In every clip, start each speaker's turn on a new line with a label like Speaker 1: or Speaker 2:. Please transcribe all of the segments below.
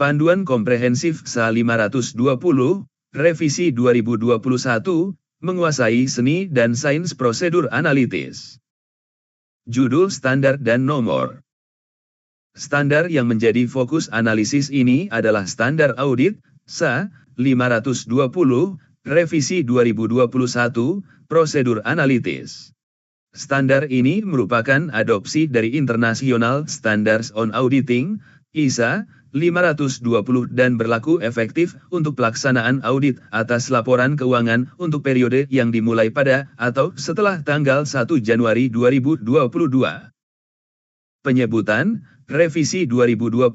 Speaker 1: Panduan Komprehensif SA 520, Revisi 2021, menguasai seni dan sains prosedur analitis. Judul Standar dan Nomor. Standar yang menjadi fokus analisis ini adalah Standar Audit, SA 520, Revisi 2021, Prosedur Analitis. Standar ini merupakan adopsi dari International Standards on Auditing, ISA 520 dan berlaku efektif untuk pelaksanaan audit atas laporan keuangan untuk periode yang dimulai pada atau setelah tanggal 1 Januari 2022. Penyebutan Revisi 2021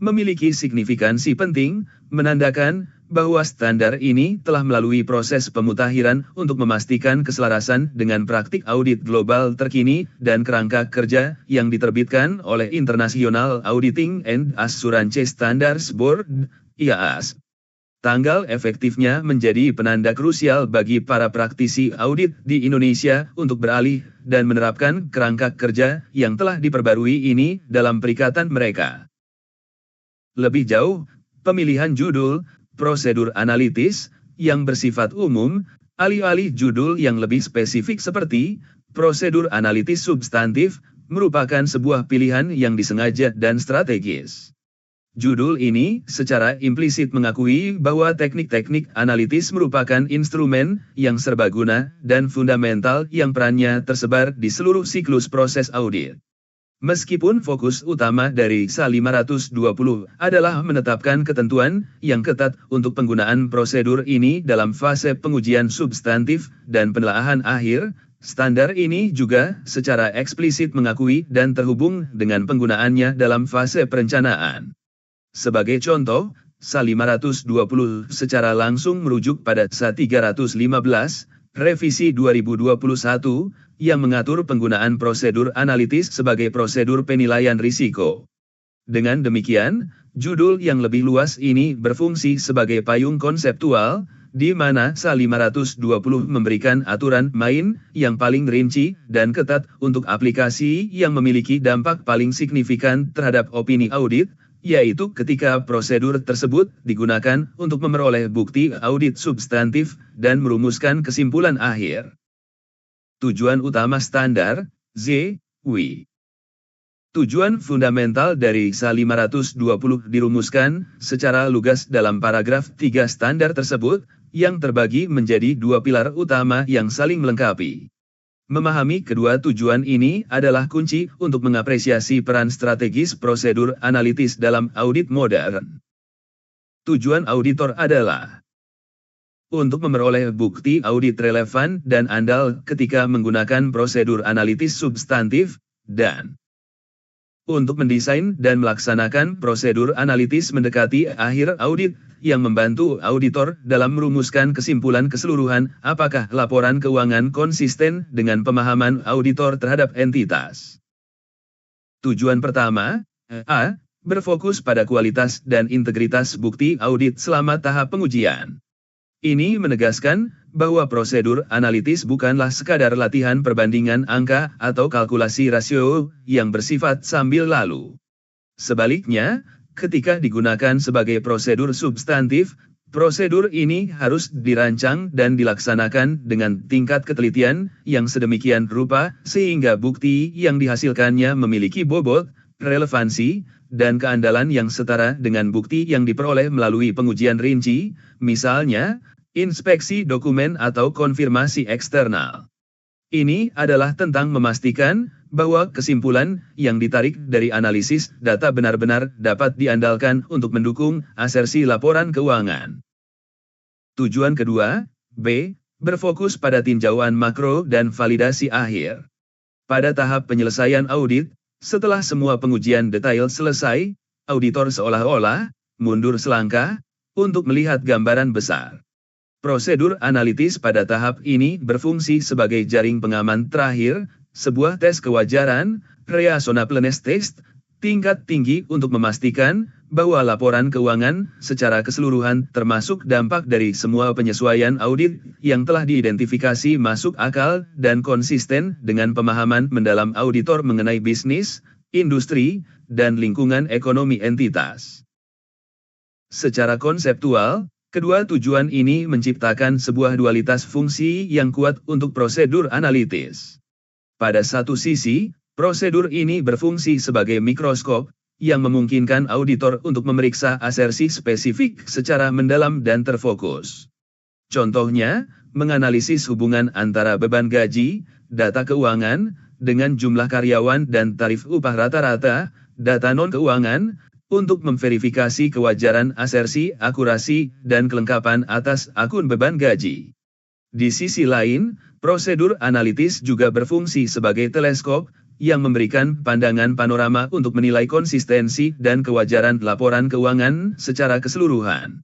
Speaker 1: memiliki signifikansi penting, menandakan bahwa standar ini telah melalui proses pemutakhiran untuk memastikan keselarasan dengan praktik audit global terkini dan kerangka kerja yang diterbitkan oleh International Auditing and Assurance Standards Board, IAAS. Tanggal efektifnya menjadi penanda krusial bagi para praktisi audit di Indonesia untuk beralih dan menerapkan kerangka kerja yang telah diperbarui ini dalam perikatan mereka. Lebih jauh, pemilihan judul prosedur analitis yang bersifat umum, alih-alih judul yang lebih spesifik seperti prosedur analitis substantif, merupakan sebuah pilihan yang disengaja dan strategis. Judul ini secara implisit mengakui bahwa teknik-teknik analitis merupakan instrumen yang serbaguna dan fundamental yang perannya tersebar di seluruh siklus proses audit. Meskipun fokus utama dari SA 520 adalah menetapkan ketentuan yang ketat untuk penggunaan prosedur ini dalam fase pengujian substantif dan penelaahan akhir, standar ini juga secara eksplisit mengakui dan terhubung dengan penggunaannya dalam fase perencanaan. Sebagai contoh, SA 520 secara langsung merujuk pada SA 315, Revisi 2021, yang mengatur penggunaan prosedur analitis sebagai prosedur penilaian risiko. Dengan demikian, judul yang lebih luas ini berfungsi sebagai payung konseptual, di mana SA 520 memberikan aturan main yang paling rinci dan ketat untuk aplikasi yang memiliki dampak paling signifikan terhadap opini audit, yaitu ketika prosedur tersebut digunakan untuk memperoleh bukti audit substantif dan merumuskan kesimpulan akhir. Tujuan utama standar, ZW. Tujuan fundamental dari SA 520 dirumuskan secara lugas dalam paragraf 3 standar tersebut, yang terbagi menjadi dua pilar utama yang saling melengkapi. Memahami kedua tujuan ini adalah kunci untuk mengapresiasi peran strategis prosedur analitis dalam audit modern. Tujuan auditor adalah untuk memperoleh bukti audit relevan dan andal ketika menggunakan prosedur analitis substantif, dan untuk mendesain dan melaksanakan prosedur analitis mendekati akhir audit, yang membantu auditor dalam merumuskan kesimpulan keseluruhan apakah laporan keuangan konsisten dengan pemahaman auditor terhadap entitas. Tujuan pertama, A. Berfokus pada kualitas dan integritas bukti audit selama tahap pengujian. Ini menegaskan bahwa prosedur analitis bukanlah sekadar latihan perbandingan angka atau kalkulasi rasio yang bersifat sambil lalu. Sebaliknya, ketika digunakan sebagai prosedur substantif, prosedur ini harus dirancang dan dilaksanakan dengan tingkat ketelitian yang sedemikian rupa sehingga bukti yang dihasilkannya memiliki bobot, relevansi, dan keandalan yang setara dengan bukti yang diperoleh melalui pengujian rinci, misalnya, inspeksi dokumen atau konfirmasi eksternal. Ini adalah tentang memastikan bahwa kesimpulan yang ditarik dari analisis data benar-benar dapat diandalkan untuk mendukung asersi laporan keuangan. Tujuan kedua, B. Berfokus pada tinjauan makro dan validasi akhir. Pada tahap penyelesaian audit, setelah semua pengujian detail selesai, auditor seolah-olah mundur selangkah untuk melihat gambaran besar. Prosedur analitis pada tahap ini berfungsi sebagai jaring pengaman terakhir, sebuah tes kewajaran, reasonableness test, tingkat tinggi untuk memastikan bahwa laporan keuangan secara keseluruhan termasuk dampak dari semua penyesuaian audit yang telah diidentifikasi masuk akal dan konsisten dengan pemahaman mendalam auditor mengenai bisnis, industri, dan lingkungan ekonomi entitas. Secara konseptual, kedua tujuan ini menciptakan sebuah dualitas fungsi yang kuat untuk prosedur analitis. Pada satu sisi, prosedur ini berfungsi sebagai mikroskop, yang memungkinkan auditor untuk memeriksa asersi spesifik secara mendalam dan terfokus. Contohnya, menganalisis hubungan antara beban gaji, data keuangan, dengan jumlah karyawan dan tarif upah rata-rata, data non-keuangan, untuk memverifikasi kewajaran asersi, akurasi, dan kelengkapan atas akun beban gaji. Di sisi lain, prosedur analitis juga berfungsi sebagai teleskop, yang memberikan pandangan panorama untuk menilai konsistensi dan kewajaran laporan keuangan secara keseluruhan.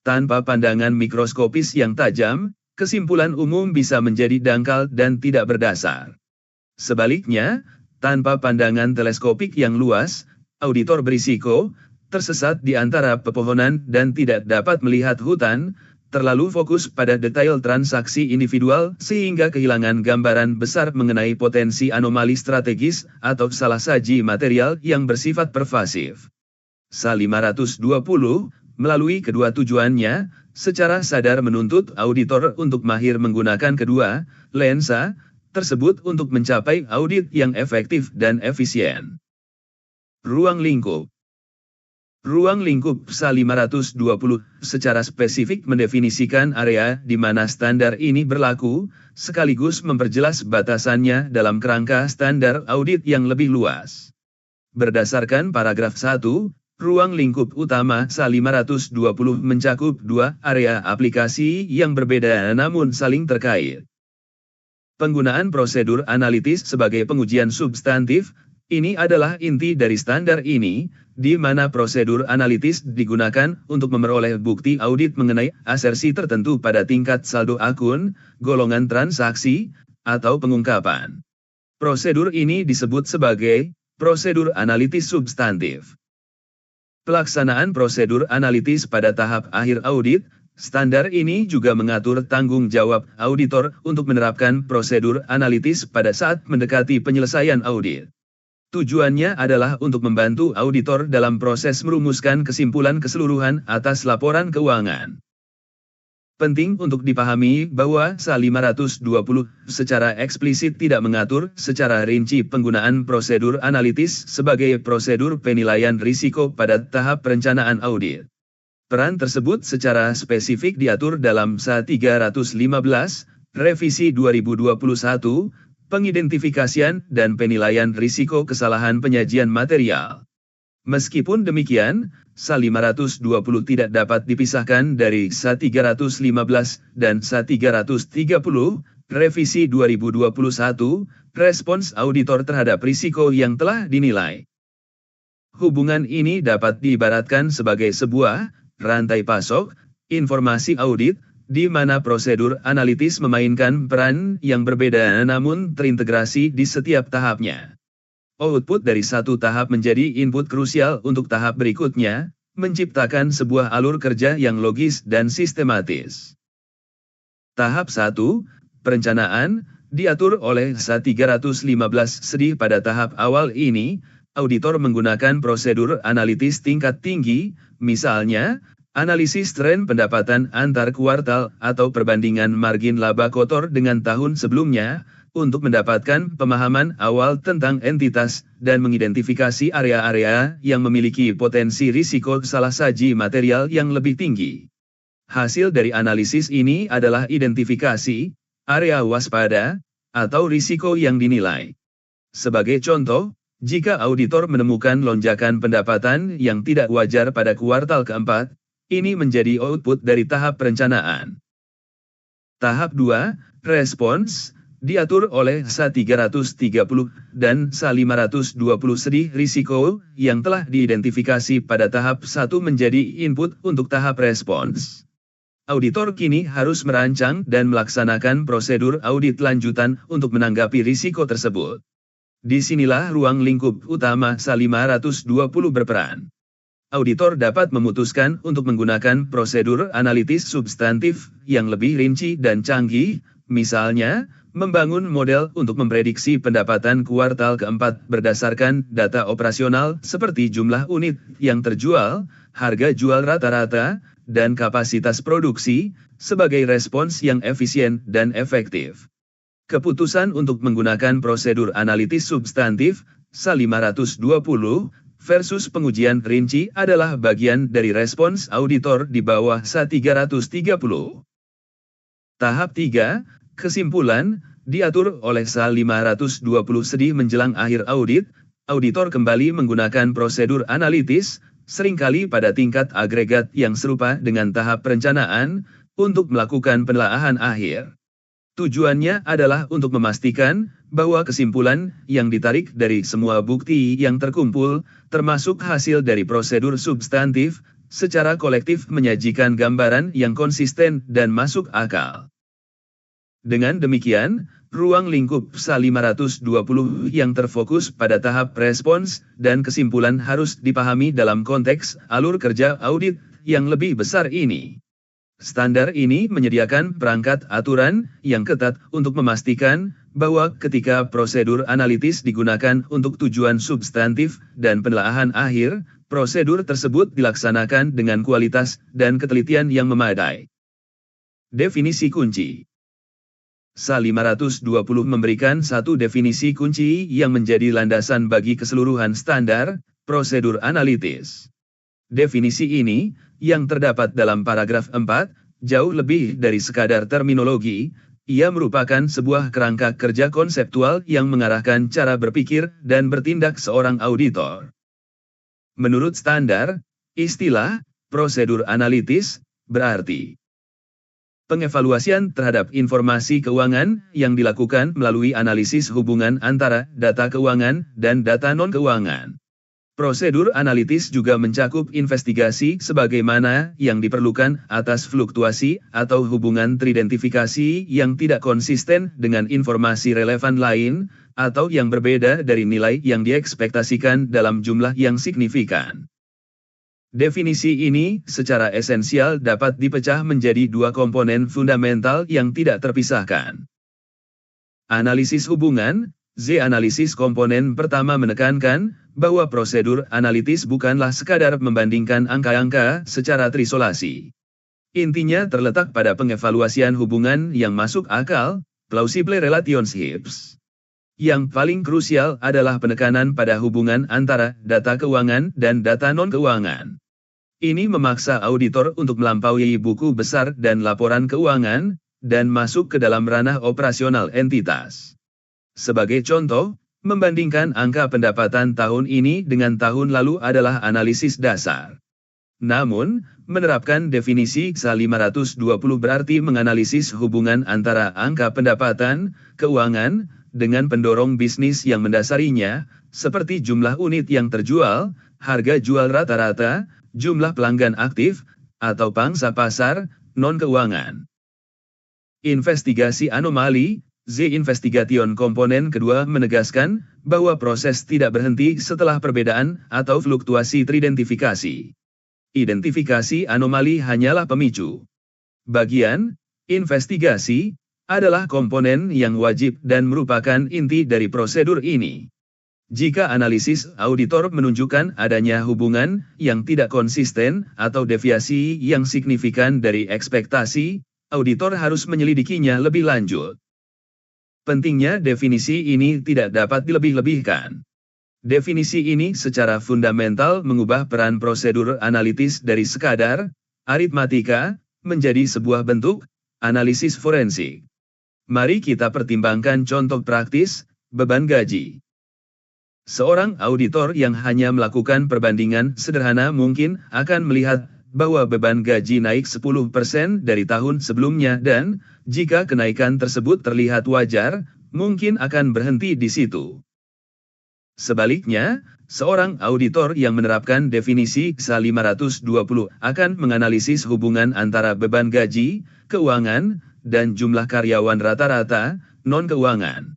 Speaker 1: Tanpa pandangan mikroskopis yang tajam, kesimpulan umum bisa menjadi dangkal dan tidak berdasar. Sebaliknya, tanpa pandangan teleskopik yang luas, auditor berisiko tersesat di antara pepohonan dan tidak dapat melihat hutan, terlalu fokus pada detail transaksi individual sehingga kehilangan gambaran besar mengenai potensi anomali strategis atau salah saji material yang bersifat pervasif. SA 520 melalui kedua tujuannya, secara sadar menuntut auditor untuk mahir menggunakan kedua lensa tersebut untuk mencapai audit yang efektif dan efisien. Ruang lingkup. Ruang lingkup SA 520 secara spesifik mendefinisikan area di mana standar ini berlaku, sekaligus memperjelas batasannya dalam kerangka standar audit yang lebih luas. Berdasarkan paragraf 1, ruang lingkup utama SA 520 mencakup dua area aplikasi yang berbeda namun saling terkait. Penggunaan prosedur analitis sebagai pengujian substantif, ini adalah inti dari standar ini, di mana prosedur analitis digunakan untuk memperoleh bukti audit mengenai asersi tertentu pada tingkat saldo akun, golongan transaksi, atau pengungkapan. Prosedur ini disebut sebagai prosedur analitis substantif. Pelaksanaan prosedur analitis pada tahap akhir audit, standar ini juga mengatur tanggung jawab auditor untuk menerapkan prosedur analitis pada saat mendekati penyelesaian audit. Tujuannya adalah untuk membantu auditor dalam proses merumuskan kesimpulan keseluruhan atas laporan keuangan. Penting untuk dipahami bahwa SA 520 secara eksplisit tidak mengatur secara rinci penggunaan prosedur analitis sebagai prosedur penilaian risiko pada tahap perencanaan audit. Peran tersebut secara spesifik diatur dalam SA 315, Revisi 2021, Pengidentifikasian dan penilaian risiko kesalahan penyajian material. Meskipun demikian, SA 520 tidak dapat dipisahkan dari SA 315 dan SA 330, Revisi 2021, Respons Auditor terhadap risiko yang telah dinilai. Hubungan ini dapat diibaratkan sebagai sebuah rantai pasok informasi audit, di mana prosedur analitis memainkan peran yang berbeda namun terintegrasi di setiap tahapnya. Output dari satu tahap menjadi input krusial untuk tahap berikutnya, menciptakan sebuah alur kerja yang logis dan sistematis. Tahap 1, perencanaan, diatur oleh SA 315 sedih pada tahap awal ini, auditor menggunakan prosedur analitis tingkat tinggi, misalnya, analisis tren pendapatan antar kuartal atau perbandingan margin laba kotor dengan tahun sebelumnya, untuk mendapatkan pemahaman awal tentang entitas dan mengidentifikasi area-area yang memiliki potensi risiko salah saji material yang lebih tinggi. Hasil dari analisis ini adalah identifikasi area waspada atau risiko yang dinilai. Sebagai contoh, jika auditor menemukan lonjakan pendapatan yang tidak wajar pada kuartal keempat, ini menjadi output dari tahap perencanaan. Tahap 2, respons, diatur oleh SA 330 dan SA 520 sedih risiko yang telah diidentifikasi pada tahap 1 menjadi input untuk tahap respons. Auditor kini harus merancang dan melaksanakan prosedur audit lanjutan untuk menanggapi risiko tersebut. Disinilah ruang lingkup utama SA 520 berperan. Auditor dapat memutuskan untuk menggunakan prosedur analitis substantif yang lebih rinci dan canggih, misalnya, membangun model untuk memprediksi pendapatan kuartal keempat berdasarkan data operasional seperti jumlah unit yang terjual, harga jual rata-rata, dan kapasitas produksi, sebagai respons yang efisien dan efektif. Keputusan untuk menggunakan prosedur analitis substantif, SA520, versus pengujian rinci adalah bagian dari respons auditor di bawah SA330. Tahap 3, kesimpulan, diatur oleh SA520 sedih menjelang akhir audit, auditor kembali menggunakan prosedur analitis, seringkali pada tingkat agregat yang serupa dengan tahap perencanaan, untuk melakukan penelaahan akhir. Tujuannya adalah untuk memastikan bahwa kesimpulan yang ditarik dari semua bukti yang terkumpul, termasuk hasil dari prosedur substantif, secara kolektif menyajikan gambaran yang konsisten dan masuk akal. Dengan demikian, ruang lingkup SA520 yang terfokus pada tahap respons dan kesimpulan harus dipahami dalam konteks alur kerja audit yang lebih besar ini. Standar ini menyediakan perangkat aturan yang ketat untuk memastikan bahwa ketika prosedur analitis digunakan untuk tujuan substantif dan penelaahan akhir, prosedur tersebut dilaksanakan dengan kualitas dan ketelitian yang memadai. Definisi kunci. SA520 memberikan satu definisi kunci yang menjadi landasan bagi keseluruhan standar prosedur analitis. Definisi ini, yang terdapat dalam paragraf 4, jauh lebih dari sekadar terminologi, ia merupakan sebuah kerangka kerja konseptual yang mengarahkan cara berpikir dan bertindak seorang auditor. Menurut standar, istilah prosedur analitis berarti pengevaluasian terhadap informasi keuangan yang dilakukan melalui analisis hubungan antara data keuangan dan data non-keuangan. Prosedur analitis juga mencakup investigasi sebagaimana yang diperlukan atas fluktuasi atau hubungan teridentifikasi yang tidak konsisten dengan informasi relevan lain, atau yang berbeda dari nilai yang diekspektasikan dalam jumlah yang signifikan. Definisi ini secara esensial dapat dipecah menjadi dua komponen fundamental yang tidak terpisahkan. Analisis hubungan, Z-analisis komponen pertama menekankan bahwa prosedur analitis bukanlah sekadar membandingkan angka-angka secara terisolasi. Intinya terletak pada pengevaluasian hubungan yang masuk akal, plausible relationships. Yang paling krusial adalah penekanan pada hubungan antara data keuangan dan data non-keuangan. Ini memaksa auditor untuk melampaui buku besar dan laporan keuangan, dan masuk ke dalam ranah operasional entitas. Sebagai contoh, membandingkan angka pendapatan tahun ini dengan tahun lalu adalah analisis dasar. Namun, menerapkan definisi SA520 berarti menganalisis hubungan antara angka pendapatan, keuangan, dengan pendorong bisnis yang mendasarinya, seperti jumlah unit yang terjual, harga jual rata-rata, jumlah pelanggan aktif, atau pangsa pasar, non-keuangan. Investigasi anomali, Z-investigation komponen kedua menegaskan bahwa proses tidak berhenti setelah perbedaan atau fluktuasi teridentifikasi. Identifikasi anomali hanyalah pemicu. Bagian investigasi adalah komponen yang wajib dan merupakan inti dari prosedur ini. Jika analisis auditor menunjukkan adanya hubungan yang tidak konsisten atau deviasi yang signifikan dari ekspektasi, auditor harus menyelidikinya lebih lanjut. Pentingnya definisi ini tidak dapat dilebih-lebihkan. Definisi ini secara fundamental mengubah peran prosedur analitis dari sekadar aritmatika menjadi sebuah bentuk analisis forensik. Mari kita pertimbangkan contoh praktis, beban gaji. Seorang auditor yang hanya melakukan perbandingan sederhana mungkin akan melihat bahwa beban gaji naik 10% dari tahun sebelumnya dan, jika kenaikan tersebut terlihat wajar, mungkin akan berhenti di situ. Sebaliknya, seorang auditor yang menerapkan definisi SA520 akan menganalisis hubungan antara beban gaji, keuangan, dan jumlah karyawan rata-rata, non-keuangan.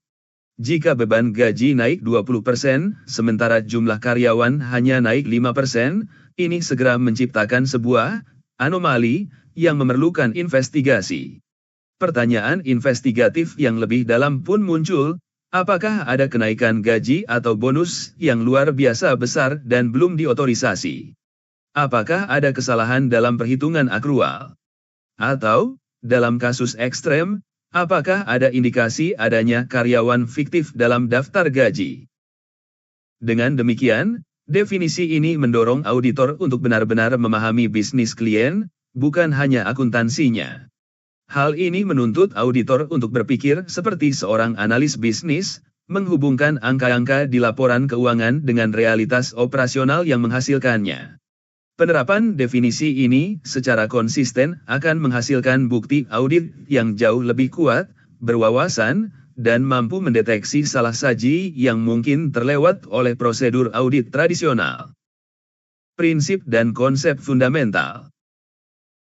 Speaker 1: Jika beban gaji naik 20%, sementara jumlah karyawan hanya naik 5%, ini segera menciptakan sebuah anomali yang memerlukan investigasi. pertanyaan investigatif yang lebih dalam pun muncul. Apakah ada kenaikan gaji atau bonus yang luar biasa besar dan belum diotorisasi? Apakah ada kesalahan dalam perhitungan akrual? Atau, dalam kasus ekstrem, apakah ada indikasi adanya karyawan fiktif dalam daftar gaji? Dengan demikian, definisi ini mendorong auditor untuk benar-benar memahami bisnis klien, bukan hanya akuntansinya. Hal ini menuntut auditor untuk berpikir seperti seorang analis bisnis, menghubungkan angka-angka di laporan keuangan dengan realitas operasional yang menghasilkannya. Penerapan definisi ini secara konsisten akan menghasilkan bukti audit yang jauh lebih kuat, berwawasan, dan mampu mendeteksi salah saji yang mungkin terlewat oleh prosedur audit tradisional. Prinsip dan konsep fundamental.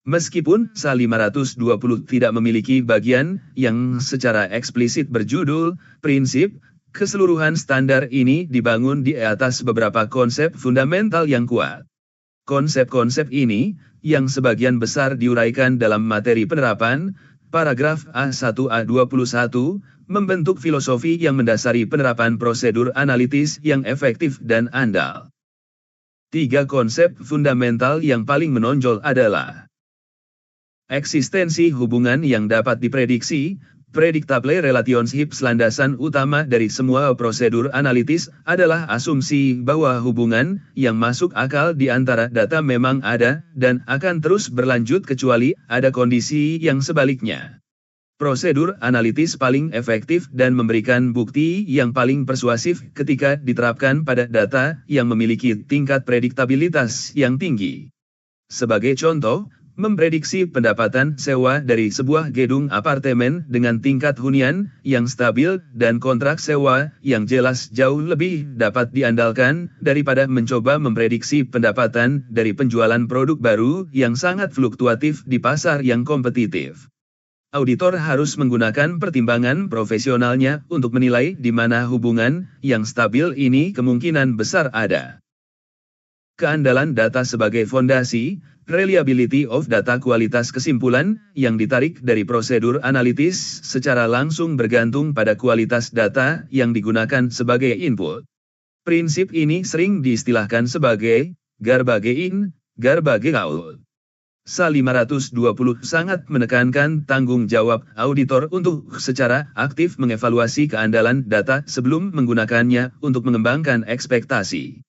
Speaker 1: Meskipun SA 520 tidak memiliki bagian yang secara eksplisit berjudul prinsip, keseluruhan standar ini dibangun di atas beberapa konsep fundamental yang kuat. Konsep-konsep ini, yang sebagian besar diuraikan dalam materi penerapan, paragraf A1A21, membentuk filosofi yang mendasari penerapan prosedur analitis yang efektif dan andal. 3 konsep fundamental yang paling menonjol adalah eksistensi hubungan yang dapat diprediksi. Predictable relationships. Landasan utama dari semua prosedur analitis adalah asumsi bahwa hubungan yang masuk akal di antara data memang ada dan akan terus berlanjut kecuali ada kondisi yang sebaliknya. Prosedur analitis paling efektif dan memberikan bukti yang paling persuasif ketika diterapkan pada data yang memiliki tingkat prediktabilitas yang tinggi. Sebagai contoh, memprediksi pendapatan sewa dari sebuah gedung apartemen dengan tingkat hunian yang stabil dan kontrak sewa yang jelas jauh lebih dapat diandalkan daripada mencoba memprediksi pendapatan dari penjualan produk baru yang sangat fluktuatif di pasar yang kompetitif. Auditor harus menggunakan pertimbangan profesionalnya untuk menilai di mana hubungan yang stabil ini kemungkinan besar ada. Keandalan data sebagai fondasi, reliability of data. Kualitas kesimpulan yang ditarik dari prosedur analitis secara langsung bergantung pada kualitas data yang digunakan sebagai input. Prinsip ini sering diistilahkan sebagai garbage in, garbage out. SA 520 sangat menekankan tanggung jawab auditor untuk secara aktif mengevaluasi keandalan data sebelum menggunakannya untuk mengembangkan ekspektasi.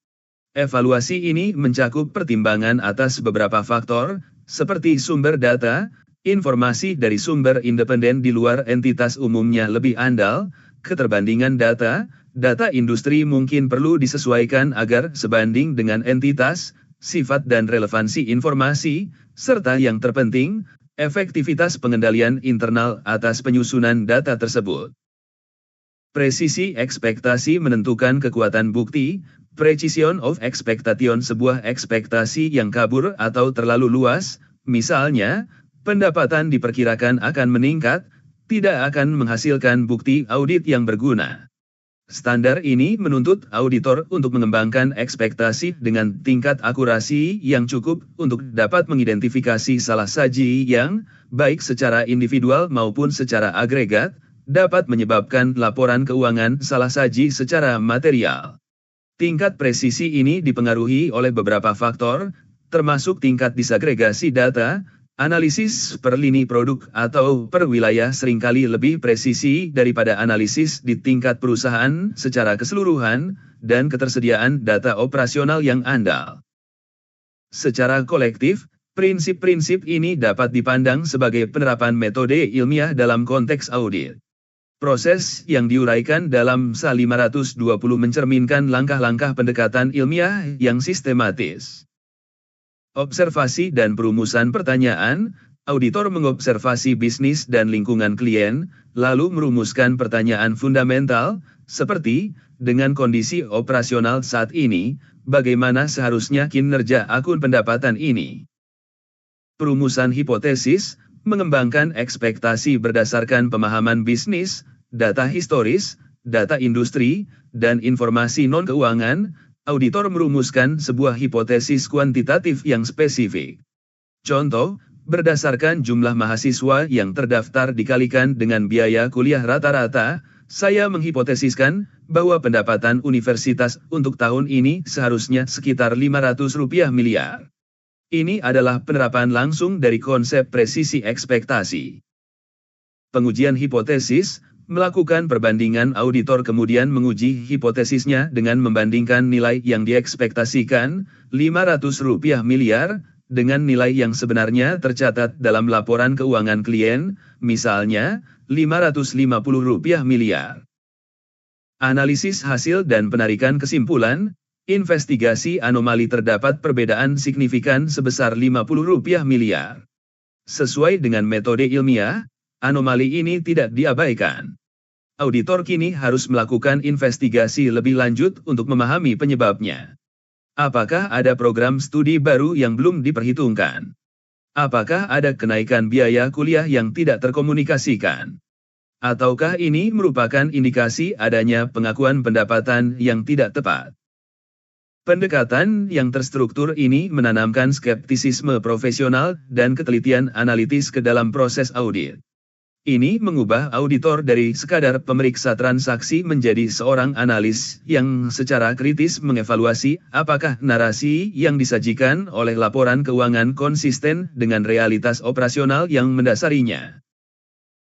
Speaker 1: Evaluasi ini mencakup pertimbangan atas beberapa faktor, seperti sumber data, informasi dari sumber independen di luar entitas umumnya lebih andal, keterbandingan data, data industri mungkin perlu disesuaikan agar sebanding dengan entitas, sifat dan relevansi informasi, serta yang terpenting, efektivitas pengendalian internal atas penyusunan data tersebut. Presisi ekspektasi menentukan kekuatan bukti. Precision of expectation. Sebuah ekspektasi yang kabur atau terlalu luas, misalnya, pendapatan diperkirakan akan meningkat, tidak akan menghasilkan bukti audit yang berguna. Standar ini menuntut auditor untuk mengembangkan ekspektasi dengan tingkat akurasi yang cukup untuk dapat mengidentifikasi salah saji yang, baik secara individual maupun secara agregat, dapat menyebabkan laporan keuangan salah saji secara material. Tingkat presisi ini dipengaruhi oleh beberapa faktor, termasuk tingkat disagregasi data, analisis per lini produk atau per wilayah seringkali lebih presisi daripada analisis di tingkat perusahaan secara keseluruhan, dan ketersediaan data operasional yang andal. Secara kolektif, prinsip-prinsip ini dapat dipandang sebagai penerapan metode ilmiah dalam konteks audit. Proses yang diuraikan dalam SA 520 mencerminkan langkah-langkah pendekatan ilmiah yang sistematis. Observasi dan perumusan pertanyaan. Auditor mengobservasi bisnis dan lingkungan klien, lalu merumuskan pertanyaan fundamental, seperti, dengan kondisi operasional saat ini, bagaimana seharusnya kinerja akun pendapatan ini? Perumusan hipotesis, mengembangkan ekspektasi berdasarkan pemahaman bisnis, data historis, data industri, dan informasi non-keuangan. Auditor merumuskan sebuah hipotesis kuantitatif yang spesifik. Contoh, berdasarkan jumlah mahasiswa yang terdaftar dikalikan dengan biaya kuliah rata-rata, saya menghipotesiskan bahwa pendapatan universitas untuk tahun ini seharusnya sekitar Rp500 miliar. Ini adalah penerapan langsung dari konsep presisi ekspektasi. Pengujian hipotesis, melakukan perbandingan auditor kemudian menguji hipotesisnya dengan membandingkan nilai yang diekspektasikan, Rp500 miliar, dengan nilai yang sebenarnya tercatat dalam laporan keuangan klien, misalnya, Rp550 miliar. Analisis hasil dan penarikan kesimpulan, investigasi anomali terdapat perbedaan signifikan sebesar Rp50 miliar. Sesuai dengan metode ilmiah, anomali ini tidak diabaikan. Auditor kini harus melakukan investigasi lebih lanjut untuk memahami penyebabnya. Apakah ada program studi baru yang belum diperhitungkan? Apakah ada kenaikan biaya kuliah yang tidak terkomunikasikan? Ataukah ini merupakan indikasi adanya pengakuan pendapatan yang tidak tepat? Pendekatan yang terstruktur ini menanamkan skeptisisme profesional dan ketelitian analitis ke dalam proses audit. Ini mengubah auditor dari sekadar pemeriksa transaksi menjadi seorang analis yang secara kritis mengevaluasi apakah narasi yang disajikan oleh laporan keuangan konsisten dengan realitas operasional yang mendasarinya.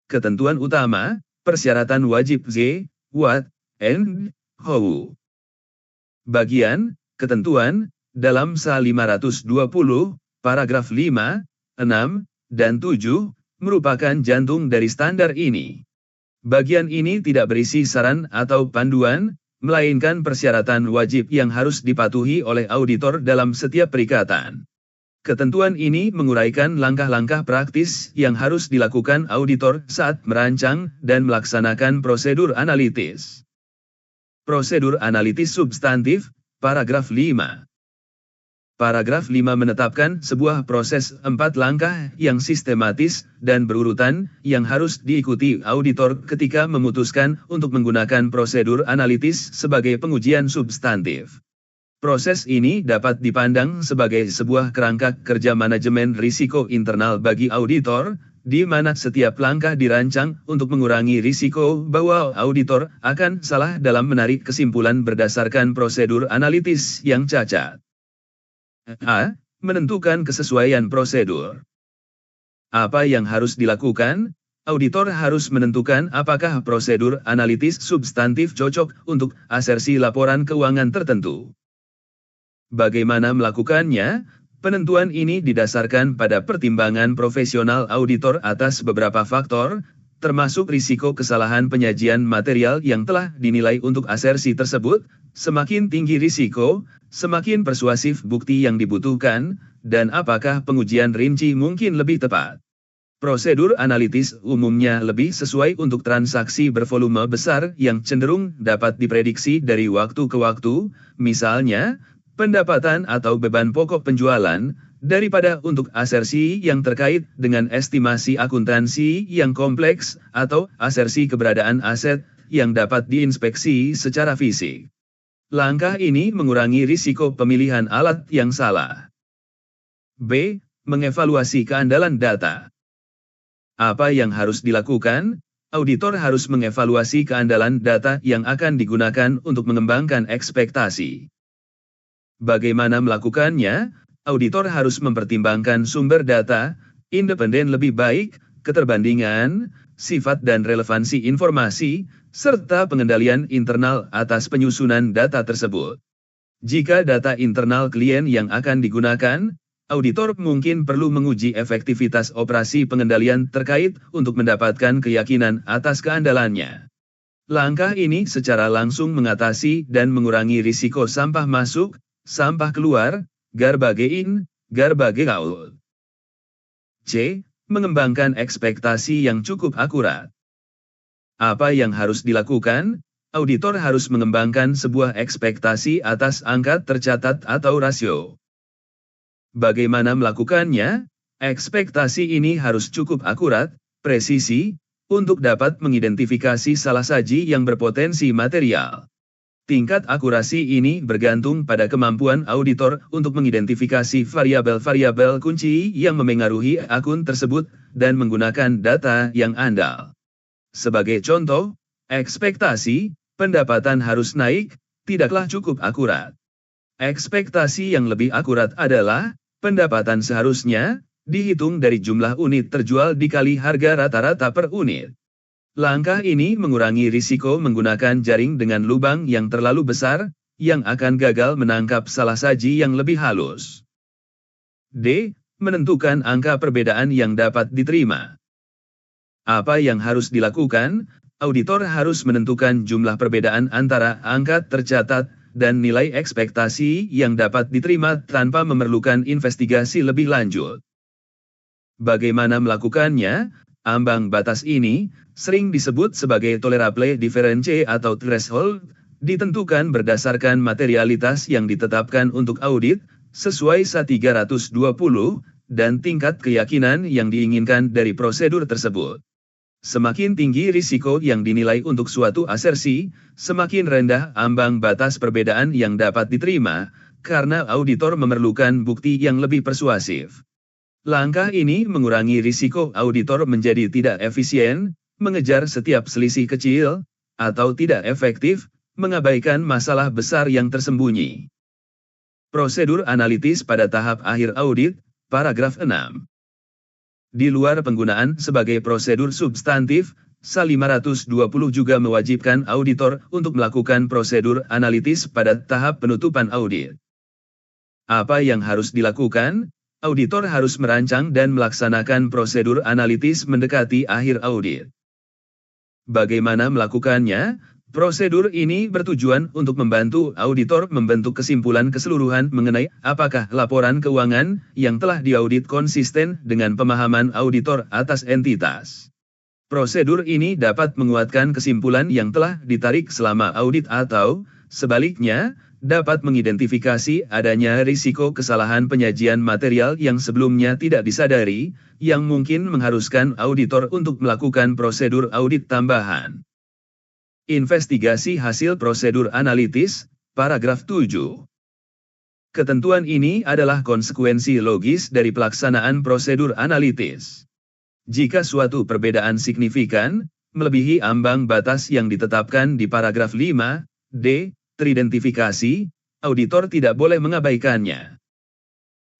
Speaker 1: Ketentuan utama, persyaratan wajib Z, what, and how. Bagian, ketentuan, dalam SA 520, paragraf 5, 6, dan 7, merupakan jantung dari standar ini. Bagian ini tidak berisi saran atau panduan, melainkan persyaratan wajib yang harus dipatuhi oleh auditor dalam setiap perikatan. Ketentuan ini menguraikan langkah-langkah praktis yang harus dilakukan auditor saat merancang dan melaksanakan prosedur analitis. Prosedur analitis substantif, paragraf 5. Paragraf 5 menetapkan sebuah proses 4 langkah yang sistematis dan berurutan yang harus diikuti auditor ketika memutuskan untuk menggunakan prosedur analitis sebagai pengujian substantif. Proses ini dapat dipandang sebagai sebuah kerangka kerja manajemen risiko internal bagi auditor, di mana setiap langkah dirancang untuk mengurangi risiko bahwa auditor akan salah dalam menarik kesimpulan berdasarkan prosedur analitis yang cacat. A. Menentukan kesesuaian prosedur. Apa yang harus dilakukan? Auditor harus menentukan apakah prosedur analitis substantif cocok untuk asersi laporan keuangan tertentu. Bagaimana melakukannya? Penentuan ini didasarkan pada pertimbangan profesional auditor atas beberapa faktor, termasuk risiko kesalahan penyajian material yang telah dinilai untuk asersi tersebut. Semakin tinggi risiko, semakin persuasif bukti yang dibutuhkan, dan apakah pengujian rinci mungkin lebih tepat. Prosedur analitis umumnya lebih sesuai untuk transaksi bervolume besar yang cenderung dapat diprediksi dari waktu ke waktu, misalnya, pendapatan atau beban pokok penjualan, daripada untuk asersi yang terkait dengan estimasi akuntansi yang kompleks atau asersi keberadaan aset yang dapat diinspeksi secara fisik. Langkah ini mengurangi risiko pemilihan alat yang salah. B. Mengevaluasi keandalan data. Apa yang harus dilakukan? Auditor harus mengevaluasi keandalan data yang akan digunakan untuk mengembangkan ekspektasi. Bagaimana melakukannya? Auditor harus mempertimbangkan sumber data, independen lebih baik, keterbandingan, sifat dan relevansi informasi, serta pengendalian internal atas penyusunan data tersebut. Jika data internal klien yang akan digunakan, auditor mungkin perlu menguji efektivitas operasi pengendalian terkait untuk mendapatkan keyakinan atas keandalannya. Langkah ini secara langsung mengatasi dan mengurangi risiko sampah masuk, sampah keluar, garbage in, garbage out. C. Mengembangkan ekspektasi yang cukup akurat. Apa yang harus dilakukan? Auditor harus mengembangkan sebuah ekspektasi atas angka tercatat atau rasio. Bagaimana melakukannya? Ekspektasi ini harus cukup akurat, presisi, untuk dapat mengidentifikasi salah saji yang berpotensi material. Tingkat akurasi ini bergantung pada kemampuan auditor untuk mengidentifikasi variabel-variabel kunci yang memengaruhi akun tersebut dan menggunakan data yang andal. Sebagai contoh, ekspektasi pendapatan harus naik tidaklah cukup akurat. Ekspektasi yang lebih akurat adalah pendapatan seharusnya dihitung dari jumlah unit terjual dikali harga rata-rata per unit. Langkah ini mengurangi risiko menggunakan jaring dengan lubang yang terlalu besar, yang akan gagal menangkap salah saji yang lebih halus. D. Menentukan angka perbedaan yang dapat diterima. Apa yang harus dilakukan? Auditor harus menentukan jumlah perbedaan antara angka tercatat dan nilai ekspektasi yang dapat diterima tanpa memerlukan investigasi lebih lanjut. Bagaimana melakukannya? Ambang batas ini sering disebut sebagai tolerable difference atau threshold, ditentukan berdasarkan materialitas yang ditetapkan untuk audit, sesuai SA320, dan tingkat keyakinan yang diinginkan dari prosedur tersebut. Semakin tinggi risiko yang dinilai untuk suatu asersi, semakin rendah ambang batas perbedaan yang dapat diterima, karena auditor memerlukan bukti yang lebih persuasif. Langkah ini mengurangi risiko auditor menjadi tidak efisien, mengejar setiap selisih kecil, atau tidak efektif, mengabaikan masalah besar yang tersembunyi. Prosedur analitis pada tahap akhir audit, paragraf 6. Di luar penggunaan sebagai prosedur substantif, SA520 juga mewajibkan auditor untuk melakukan prosedur analitis pada tahap penutupan audit. Apa yang harus dilakukan? Auditor harus merancang dan melaksanakan prosedur analitis mendekati akhir audit. Bagaimana melakukannya? Prosedur ini bertujuan untuk membantu auditor membentuk kesimpulan keseluruhan mengenai apakah laporan keuangan yang telah diaudit konsisten dengan pemahaman auditor atas entitas. Prosedur ini dapat menguatkan kesimpulan yang telah ditarik selama audit atau, sebaliknya, dapat mengidentifikasi adanya risiko kesalahan penyajian material yang sebelumnya tidak disadari, yang mungkin mengharuskan auditor untuk melakukan prosedur audit tambahan. Investigasi hasil prosedur analitis, paragraf 7. Ketentuan ini adalah konsekuensi logis dari pelaksanaan prosedur analitis. Jika suatu perbedaan signifikan, melebihi ambang batas yang ditetapkan di paragraf 5, D, teridentifikasi, auditor tidak boleh mengabaikannya.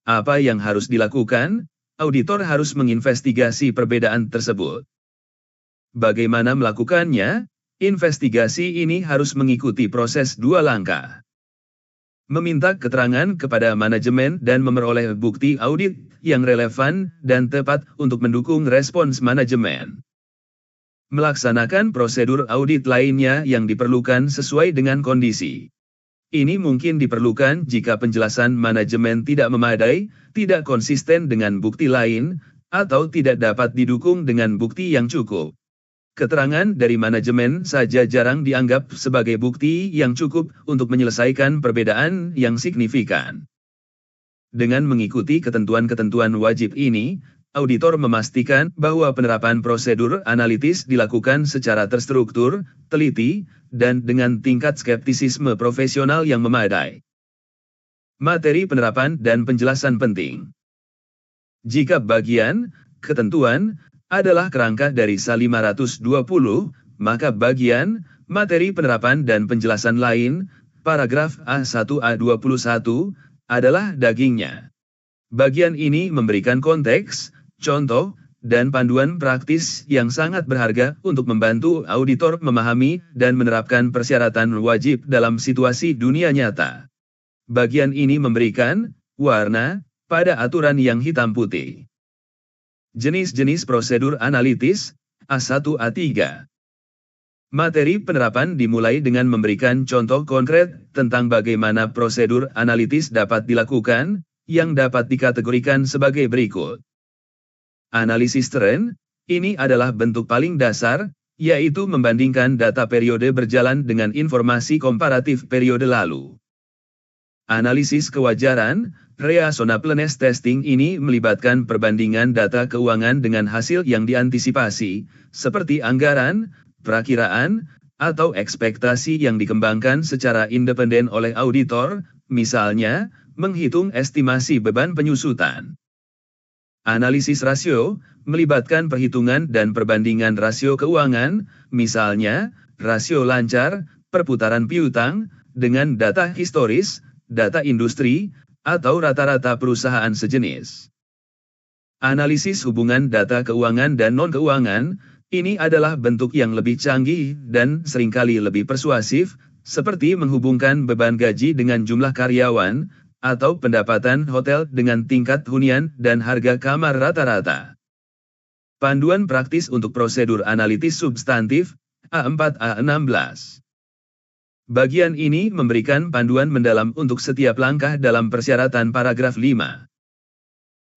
Speaker 1: Apa yang harus dilakukan? Auditor harus menginvestigasi perbedaan tersebut. Bagaimana melakukannya? Investigasi ini harus mengikuti proses 2 langkah. Meminta keterangan kepada manajemen dan memperoleh bukti audit yang relevan dan tepat untuk mendukung respons manajemen. Melaksanakan prosedur audit lainnya yang diperlukan sesuai dengan kondisi. Ini mungkin diperlukan jika penjelasan manajemen tidak memadai, tidak konsisten dengan bukti lain, atau tidak dapat didukung dengan bukti yang cukup. Keterangan dari manajemen saja jarang dianggap sebagai bukti yang cukup untuk menyelesaikan perbedaan yang signifikan. Dengan mengikuti ketentuan-ketentuan wajib ini, auditor memastikan bahwa penerapan prosedur analitis dilakukan secara terstruktur, teliti, dan dengan tingkat skeptisisme profesional yang memadai. Materi penerapan dan penjelasan penting. Jika bagian, ketentuan, adalah kerangka dari SA520, maka bagian, materi penerapan dan penjelasan lain, paragraf A1A21, adalah dagingnya. Bagian ini memberikan konteks, contoh, dan panduan praktis yang sangat berharga untuk membantu auditor memahami dan menerapkan persyaratan wajib dalam situasi dunia nyata. Bagian ini memberikan warna pada aturan yang hitam putih. Jenis-jenis prosedur analitis, A1-A3. Materi penerapan dimulai dengan memberikan contoh konkret tentang bagaimana prosedur analitis dapat dilakukan, yang dapat dikategorikan sebagai berikut. Analisis tren, ini adalah bentuk paling dasar, yaitu membandingkan data periode berjalan dengan informasi komparatif periode lalu. Analisis kewajaran, reasonableness testing ini melibatkan perbandingan data keuangan dengan hasil yang diantisipasi, seperti anggaran, perakiraan, atau ekspektasi yang dikembangkan secara independen oleh auditor, misalnya, menghitung estimasi beban penyusutan. Analisis rasio, melibatkan perhitungan dan perbandingan rasio keuangan, misalnya, rasio lancar, perputaran piutang, dengan data historis, data industri, atau rata-rata perusahaan sejenis. Analisis hubungan data keuangan dan non-keuangan, ini adalah bentuk yang lebih canggih dan seringkali lebih persuasif, seperti menghubungkan beban gaji dengan jumlah karyawan, atau pendapatan hotel dengan tingkat hunian dan harga kamar rata-rata. Panduan praktis untuk prosedur analitis substantif, A4-A16. Bagian ini memberikan panduan mendalam untuk setiap langkah dalam persyaratan paragraf 5.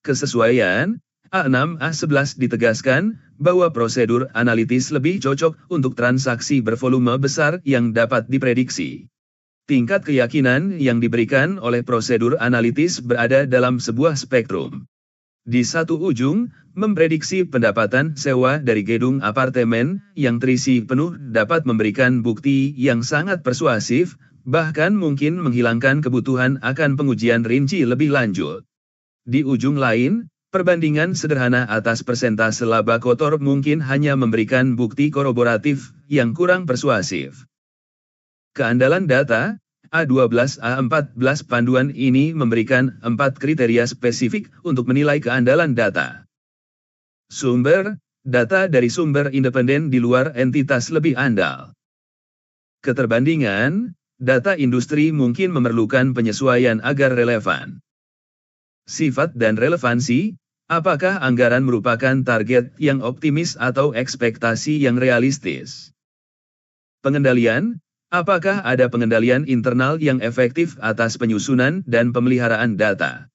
Speaker 1: Kesesuaian, A6-A11 ditegaskan bahwa prosedur analitis lebih cocok untuk transaksi bervolume besar yang dapat diprediksi. Tingkat keyakinan yang diberikan oleh prosedur analitis berada dalam sebuah spektrum. Di satu ujung, memprediksi pendapatan sewa dari gedung apartemen yang terisi penuh dapat memberikan bukti yang sangat persuasif, bahkan mungkin menghilangkan kebutuhan akan pengujian rinci lebih lanjut. Di ujung lain, perbandingan sederhana atas persentase laba kotor mungkin hanya memberikan bukti koroboratif yang kurang persuasif. Keandalan data, A12-A14 panduan ini memberikan 4 kriteria spesifik untuk menilai keandalan data. Sumber, data dari sumber independen di luar entitas lebih andal. Keterbandingan, data industri mungkin memerlukan penyesuaian agar relevan. Sifat dan relevansi, apakah anggaran merupakan target yang optimis atau ekspektasi yang realistis? Pengendalian, apakah ada pengendalian internal yang efektif atas penyusunan dan pemeliharaan data?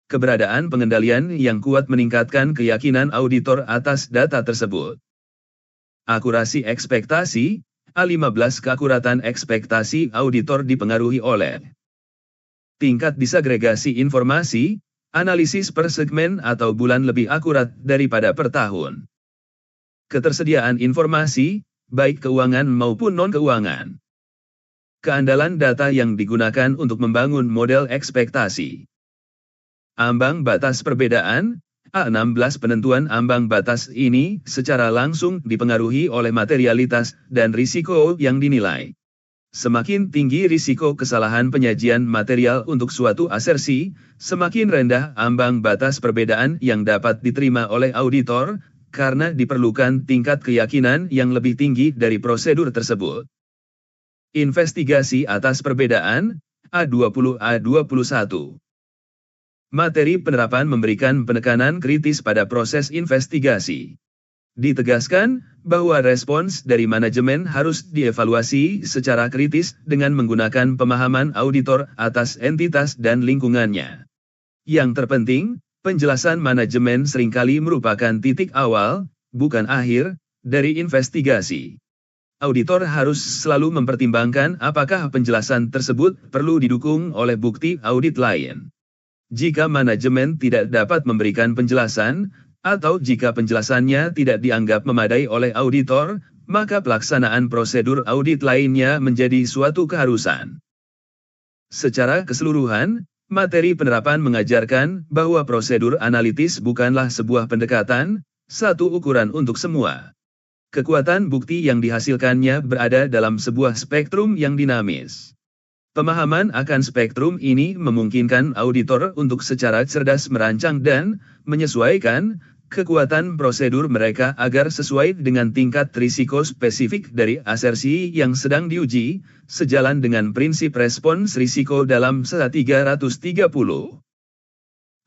Speaker 1: Keberadaan pengendalian yang kuat meningkatkan keyakinan auditor atas data tersebut. Akurasi ekspektasi, A15 keakuratan ekspektasi auditor dipengaruhi oleh tingkat disagregasi informasi, analisis per segmen atau bulan lebih akurat daripada per tahun. Ketersediaan informasi, baik keuangan maupun non-keuangan. Keandalan data yang digunakan untuk membangun model ekspektasi. Ambang batas perbedaan, A16 penentuan ambang batas ini secara langsung dipengaruhi oleh materialitas dan risiko yang dinilai. Semakin tinggi risiko kesalahan penyajian material untuk suatu asersi, semakin rendah ambang batas perbedaan yang dapat diterima oleh auditor, karena diperlukan tingkat keyakinan yang lebih tinggi dari prosedur tersebut. Investigasi atas perbedaan, A20-A21. Materi penerapan memberikan penekanan kritis pada proses investigasi. Ditegaskan bahwa respons dari manajemen harus dievaluasi secara kritis dengan menggunakan pemahaman auditor atas entitas dan lingkungannya. Yang terpenting, penjelasan manajemen seringkali merupakan titik awal, bukan akhir, dari investigasi. Auditor harus selalu mempertimbangkan apakah penjelasan tersebut perlu didukung oleh bukti audit lain. Jika manajemen tidak dapat memberikan penjelasan, atau jika penjelasannya tidak dianggap memadai oleh auditor, maka pelaksanaan prosedur audit lainnya menjadi suatu keharusan. Secara keseluruhan, materi penerapan mengajarkan bahwa prosedur analitis bukanlah sebuah pendekatan, satu ukuran untuk semua. Kekuatan bukti yang dihasilkannya berada dalam sebuah spektrum yang dinamis. Pemahaman akan spektrum ini memungkinkan auditor untuk secara cerdas merancang dan menyesuaikan kekuatan prosedur mereka agar sesuai dengan tingkat risiko spesifik dari asersi yang sedang diuji, sejalan dengan prinsip respons risiko dalam SA 330.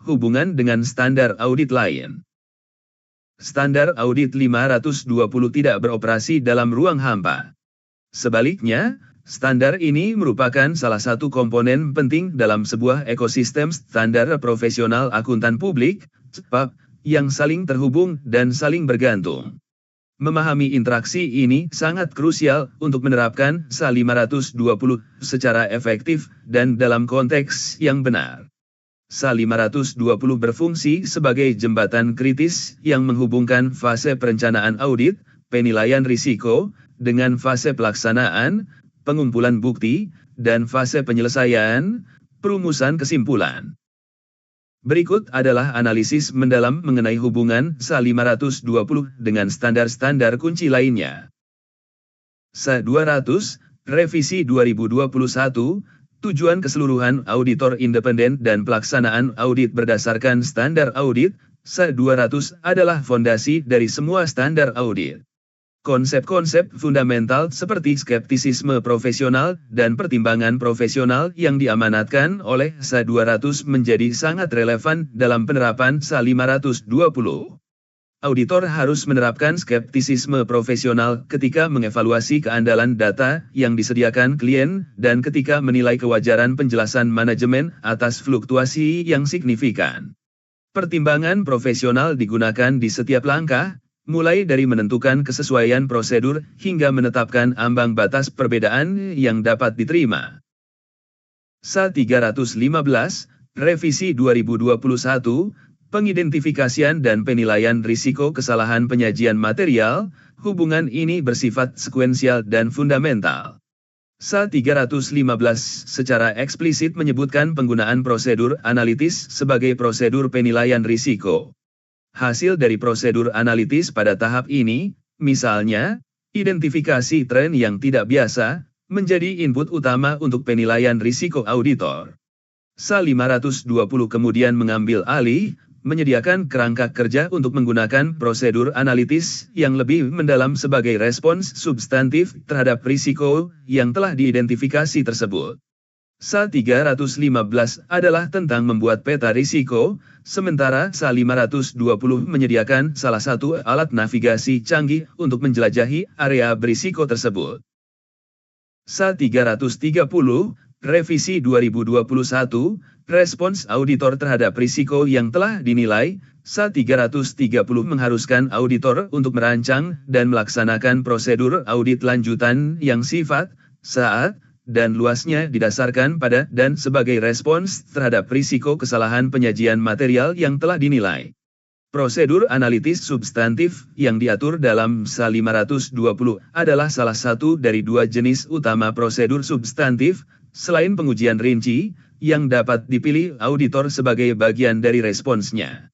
Speaker 1: Hubungan dengan standar audit lain. Standar audit 520 tidak beroperasi dalam ruang hampa. Sebaliknya, standar ini merupakan salah satu komponen penting dalam sebuah ekosistem standar profesional akuntan publik, SPAP, yang saling terhubung dan saling bergantung. Memahami interaksi ini sangat krusial untuk menerapkan SA 520 secara efektif dan dalam konteks yang benar. SA 520 berfungsi sebagai jembatan kritis yang menghubungkan fase perencanaan audit, penilaian risiko, dengan fase pelaksanaan, pengumpulan bukti, dan fase penyelesaian, perumusan kesimpulan. Berikut adalah analisis mendalam mengenai hubungan SA 520 dengan standar-standar kunci lainnya. SA 200, Revisi 2021, tujuan keseluruhan auditor independen dan pelaksanaan audit berdasarkan standar audit, SA 200 adalah fondasi dari semua standar audit. Konsep-konsep fundamental seperti skeptisisme profesional dan pertimbangan profesional yang diamanatkan oleh SA 200 menjadi sangat relevan dalam penerapan SA 520. Auditor harus menerapkan skeptisisme profesional ketika mengevaluasi keandalan data yang disediakan klien dan ketika menilai kewajaran penjelasan manajemen atas fluktuasi yang signifikan. Pertimbangan profesional digunakan di setiap langkah, mulai dari menentukan kesesuaian prosedur hingga menetapkan ambang batas perbedaan yang dapat diterima. SA 315, Revisi 2021, Pengidentifikasian dan penilaian risiko kesalahan penyajian material, hubungan ini bersifat sekuensial dan fundamental. SA 315 secara eksplisit menyebutkan penggunaan prosedur analitis sebagai prosedur penilaian risiko. Hasil dari prosedur analitis pada tahap ini, misalnya, identifikasi tren yang tidak biasa, menjadi input utama untuk penilaian risiko auditor. SA 520 kemudian mengambil alih, menyediakan kerangka kerja untuk menggunakan prosedur analitis yang lebih mendalam sebagai respons substantif terhadap risiko yang telah diidentifikasi tersebut. SA 315 adalah tentang membuat peta risiko, sementara SA 520 menyediakan salah satu alat navigasi canggih untuk menjelajahi area berisiko tersebut. SA 330, Revisi 2021, Respons auditor terhadap risiko yang telah dinilai, SA 330 mengharuskan auditor untuk merancang dan melaksanakan prosedur audit lanjutan yang sifat, saat, dan luasnya didasarkan pada dan sebagai respons terhadap risiko kesalahan penyajian material yang telah dinilai. Prosedur analitis substantif yang diatur dalam SA 520 adalah salah satu dari dua jenis utama prosedur substantif, selain pengujian rinci, yang dapat dipilih auditor sebagai bagian dari responsnya.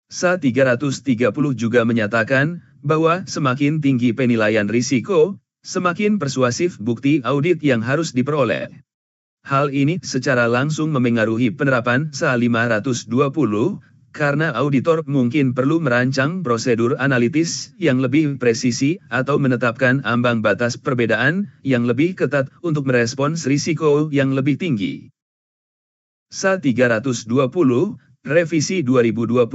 Speaker 1: SA 330 juga menyatakan bahwa semakin tinggi penilaian risiko, semakin persuasif bukti audit yang harus diperoleh. Hal ini secara langsung memengaruhi penerapan SA 520, karena auditor mungkin perlu merancang prosedur analitis yang lebih presisi atau menetapkan ambang batas perbedaan yang lebih ketat untuk merespons risiko yang lebih tinggi. SA 320, Revisi 2021,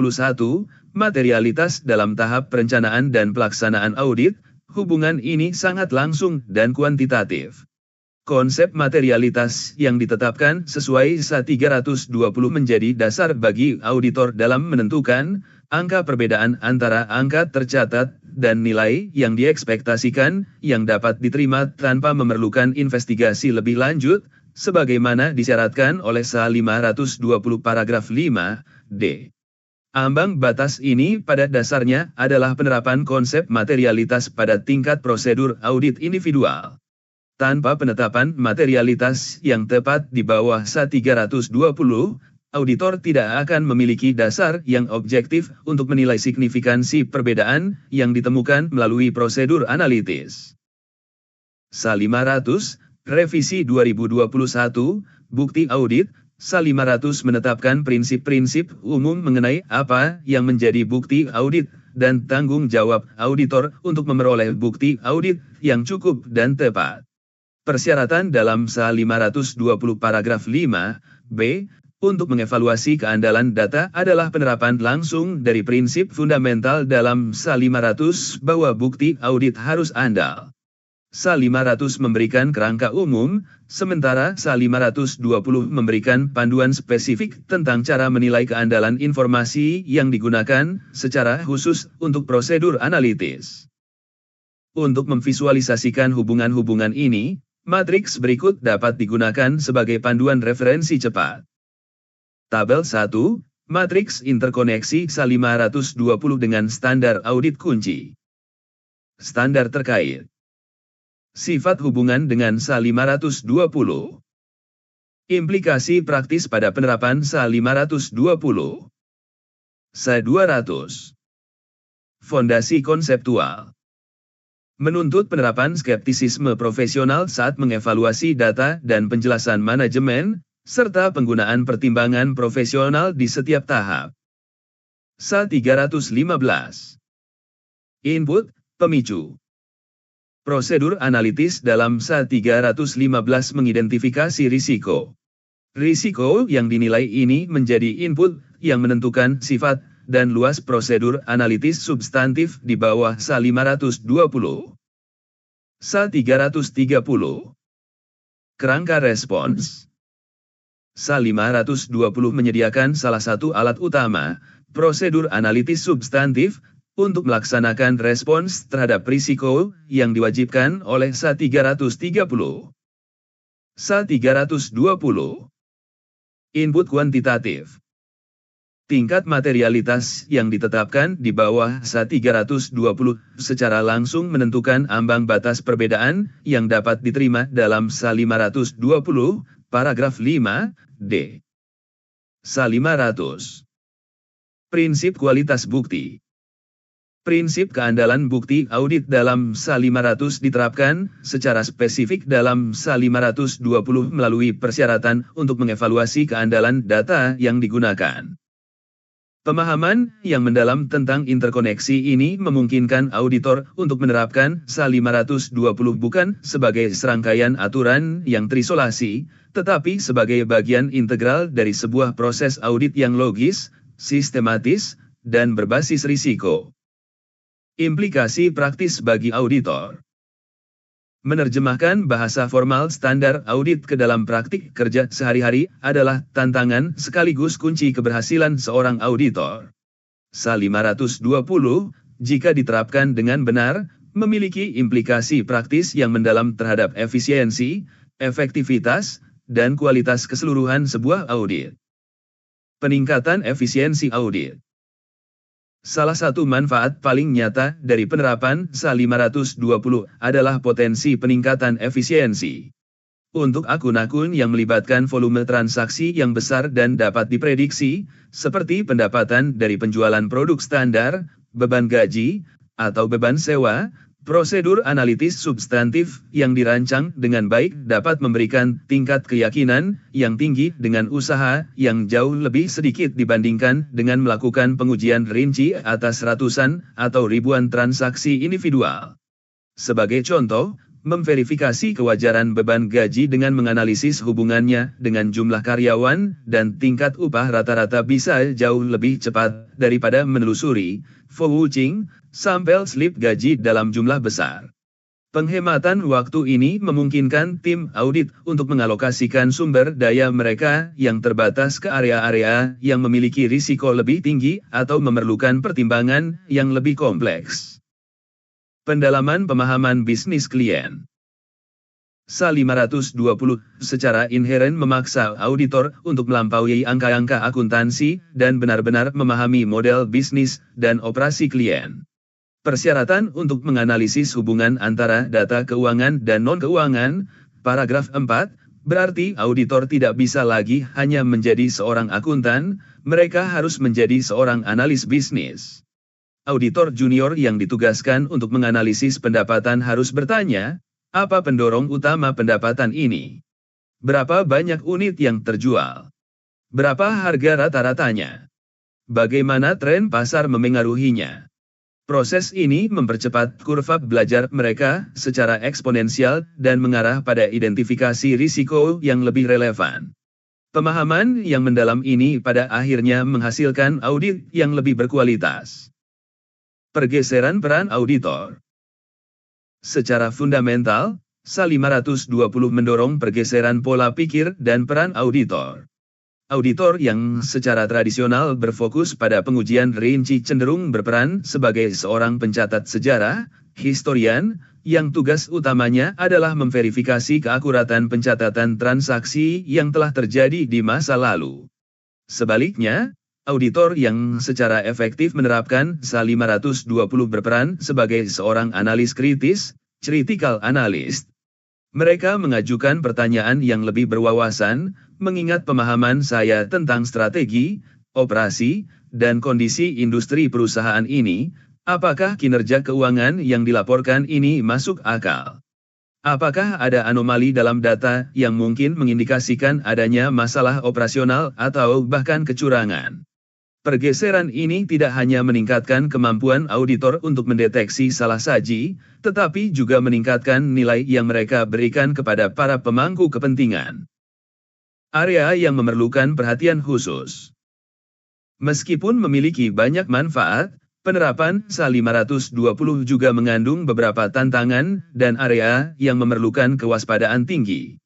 Speaker 1: Materialitas dalam tahap perencanaan dan pelaksanaan audit, hubungan ini sangat langsung dan kuantitatif. Konsep materialitas yang ditetapkan sesuai SA 320 menjadi dasar bagi auditor dalam menentukan angka perbedaan antara angka tercatat dan nilai yang diekspektasikan yang dapat diterima tanpa memerlukan investigasi lebih lanjut, sebagaimana disyaratkan oleh SA 520 paragraf 5d. Ambang batas ini pada dasarnya adalah penerapan konsep materialitas pada tingkat prosedur audit individual. Tanpa penetapan materialitas yang tepat di bawah SA 320, auditor tidak akan memiliki dasar yang objektif untuk menilai signifikansi perbedaan yang ditemukan melalui prosedur analitis. SA 500, Revisi 2021, Bukti Audit, SA 500 menetapkan prinsip-prinsip umum mengenai apa yang menjadi bukti audit dan tanggung jawab auditor untuk memperoleh bukti audit yang cukup dan tepat. Persyaratan dalam SA 520 paragraf 5b untuk mengevaluasi keandalan data adalah penerapan langsung dari prinsip fundamental dalam SA 500 bahwa bukti audit harus andal. SA 500 memberikan kerangka umum, sementara SA 520 memberikan panduan spesifik tentang cara menilai keandalan informasi yang digunakan secara khusus untuk prosedur analitis. Untuk memvisualisasikan hubungan-hubungan ini, matriks berikut dapat digunakan sebagai panduan referensi cepat. Tabel 1, matriks interkoneksi SA 520 dengan standar audit kunci. Standar terkait. Sifat hubungan dengan SA 520. Implikasi praktis pada penerapan SA 520. SA 200. Fondasi konseptual. Menuntut penerapan skeptisisme profesional saat mengevaluasi data dan penjelasan manajemen, serta penggunaan pertimbangan profesional di setiap tahap. SA 315. Input, pemicu. Prosedur analitis dalam SA 315 mengidentifikasi risiko. Risiko yang dinilai ini menjadi input yang menentukan sifat dan luas prosedur analitis substantif di bawah SA 520. SA 330. Kerangka respons. SA 520 menyediakan salah satu alat utama, prosedur analitis substantif, untuk melaksanakan respons terhadap risiko yang diwajibkan oleh SA 330. SA 320. Input kuantitatif. Tingkat materialitas yang ditetapkan di bawah SA 320 secara langsung menentukan ambang batas perbedaan yang dapat diterima dalam SA 520, paragraf 5, D. SA 500. Prinsip kualitas bukti. Prinsip keandalan bukti audit dalam SA 500 diterapkan secara spesifik dalam SA 520 melalui persyaratan untuk mengevaluasi keandalan data yang digunakan. Pemahaman yang mendalam tentang interkoneksi ini memungkinkan auditor untuk menerapkan SA 520 bukan sebagai serangkaian aturan yang terisolasi, tetapi sebagai bagian integral dari sebuah proses audit yang logis, sistematis, dan berbasis risiko. Implikasi praktis bagi auditor. Menerjemahkan bahasa formal standar audit ke dalam praktik kerja sehari-hari adalah tantangan sekaligus kunci keberhasilan seorang auditor. SA 520, jika diterapkan dengan benar, memiliki implikasi praktis yang mendalam terhadap efisiensi, efektivitas, dan kualitas keseluruhan sebuah audit. Peningkatan efisiensi audit. Salah satu manfaat paling nyata dari penerapan SA 520 adalah potensi peningkatan efisiensi. Untuk akun-akun yang melibatkan volume transaksi yang besar dan dapat diprediksi, seperti pendapatan dari penjualan produk standar, beban gaji, atau beban sewa, prosedur analitis substantif yang dirancang dengan baik dapat memberikan tingkat keyakinan yang tinggi dengan usaha yang jauh lebih sedikit dibandingkan dengan melakukan pengujian rinci atas ratusan atau ribuan transaksi individual. Sebagai contoh, memverifikasi kewajaran beban gaji dengan menganalisis hubungannya dengan jumlah karyawan dan tingkat upah rata-rata bisa jauh lebih cepat daripada menelusuri, vouching, sampel slip gaji dalam jumlah besar. Penghematan waktu ini memungkinkan tim audit untuk mengalokasikan sumber daya mereka yang terbatas ke area-area yang memiliki risiko lebih tinggi atau memerlukan pertimbangan yang lebih kompleks. Pendalaman pemahaman bisnis klien. SA 520 secara inheren memaksa auditor untuk melampaui angka-angka akuntansi dan benar-benar memahami model bisnis dan operasi klien. Persyaratan untuk menganalisis hubungan antara data keuangan dan non-keuangan, paragraf 4, berarti auditor tidak bisa lagi hanya menjadi seorang akuntan, mereka harus menjadi seorang analis bisnis. Auditor junior yang ditugaskan untuk menganalisis pendapatan harus bertanya, apa pendorong utama pendapatan ini? Berapa banyak unit yang terjual? Berapa harga rata-ratanya? Bagaimana tren pasar memengaruhinya? Proses ini mempercepat kurva belajar mereka secara eksponensial dan mengarah pada identifikasi risiko yang lebih relevan. Pemahaman yang mendalam ini pada akhirnya menghasilkan audit yang lebih berkualitas. Pergeseran peran auditor. Secara fundamental, SA 520 mendorong pergeseran pola pikir dan peran auditor. Auditor yang secara tradisional berfokus pada pengujian rinci cenderung berperan sebagai seorang pencatat sejarah, historian, yang tugas utamanya adalah memverifikasi keakuratan pencatatan transaksi yang telah terjadi di masa lalu. Sebaliknya, auditor yang secara efektif menerapkan SA 520 berperan sebagai seorang analis kritis, critical analyst. Mereka mengajukan pertanyaan yang lebih berwawasan, mengingat pemahaman saya tentang strategi, operasi, dan kondisi industri perusahaan ini. Apakah kinerja keuangan yang dilaporkan ini masuk akal? Apakah ada anomali dalam data yang mungkin mengindikasikan adanya masalah operasional atau bahkan kecurangan? Pergeseran ini tidak hanya meningkatkan kemampuan auditor untuk mendeteksi salah saji, tetapi juga meningkatkan nilai yang mereka berikan kepada para pemangku kepentingan. Area yang memerlukan perhatian khusus. Meskipun memiliki banyak manfaat, penerapan SA 520 juga mengandung beberapa tantangan dan area yang memerlukan kewaspadaan tinggi.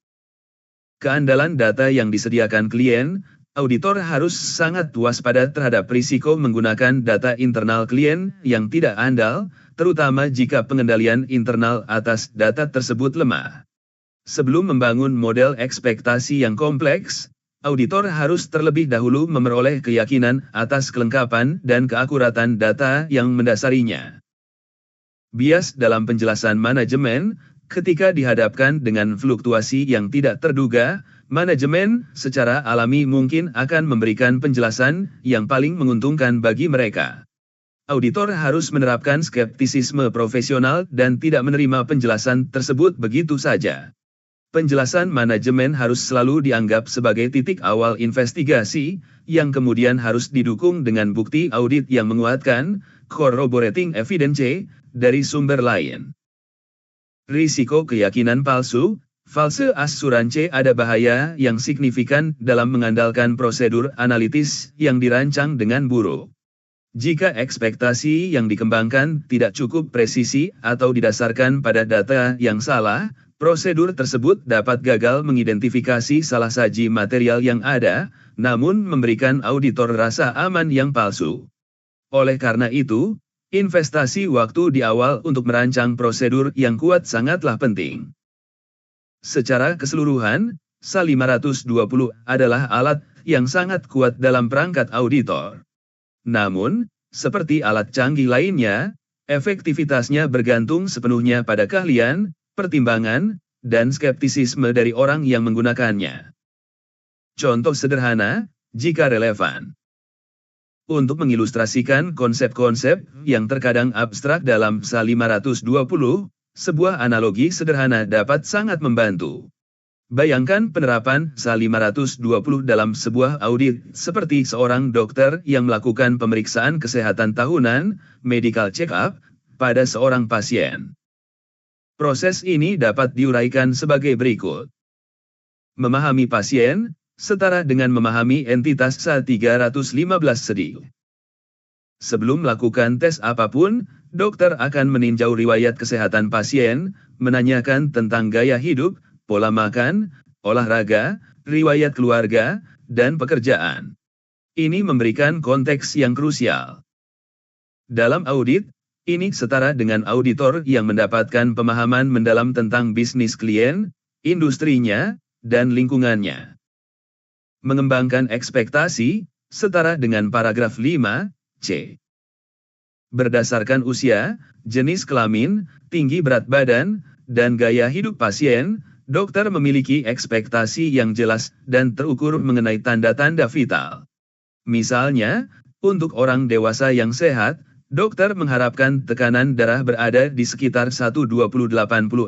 Speaker 1: Keandalan data yang disediakan klien. Auditor harus sangat waspada terhadap risiko menggunakan data internal klien yang tidak andal, terutama jika pengendalian internal atas data tersebut lemah. Sebelum membangun model ekspektasi yang kompleks, auditor harus terlebih dahulu memperoleh keyakinan atas kelengkapan dan keakuratan data yang mendasarinya. Bias dalam penjelasan manajemen. Ketika dihadapkan dengan fluktuasi yang tidak terduga, manajemen secara alami mungkin akan memberikan penjelasan yang paling menguntungkan bagi mereka. Auditor harus menerapkan skeptisisme profesional dan tidak menerima penjelasan tersebut begitu saja. Penjelasan manajemen harus selalu dianggap sebagai titik awal investigasi, yang kemudian harus didukung dengan bukti audit yang menguatkan, corroborating evidence, dari sumber lain. Risiko keyakinan palsu. False assurance ada bahaya yang signifikan dalam mengandalkan prosedur analitis yang dirancang dengan buruk. Jika ekspektasi yang dikembangkan tidak cukup presisi atau didasarkan pada data yang salah, prosedur tersebut dapat gagal mengidentifikasi salah saji material yang ada, namun memberikan auditor rasa aman yang palsu. Oleh karena itu, investasi waktu di awal untuk merancang prosedur yang kuat sangatlah penting. Secara keseluruhan, SA 520 adalah alat yang sangat kuat dalam perangkat auditor. Namun, seperti alat canggih lainnya, efektivitasnya bergantung sepenuhnya pada keahlian, pertimbangan, dan skeptisisme dari orang yang menggunakannya. Contoh sederhana, jika relevan. Untuk mengilustrasikan konsep-konsep yang terkadang abstrak dalam SA 520, sebuah analogi sederhana dapat sangat membantu. Bayangkan penerapan SA 520 dalam sebuah audit seperti seorang dokter yang melakukan pemeriksaan kesehatan tahunan, medical check-up, pada seorang pasien. Proses ini dapat diuraikan sebagai berikut. Memahami pasien, setara dengan memahami entitas SA 315 sedih. Sebelum melakukan tes apapun, dokter akan meninjau riwayat kesehatan pasien, menanyakan tentang gaya hidup, pola makan, olahraga, riwayat keluarga, dan pekerjaan. Ini memberikan konteks yang krusial. Dalam audit, ini setara dengan auditor yang mendapatkan pemahaman mendalam tentang bisnis klien, industrinya, dan lingkungannya. Mengembangkan ekspektasi, setara dengan paragraf 5C. Berdasarkan usia, jenis kelamin, tinggi berat badan, dan gaya hidup pasien, dokter memiliki ekspektasi yang jelas dan terukur mengenai tanda-tanda vital. Misalnya, untuk orang dewasa yang sehat, dokter mengharapkan tekanan darah berada di sekitar 120-80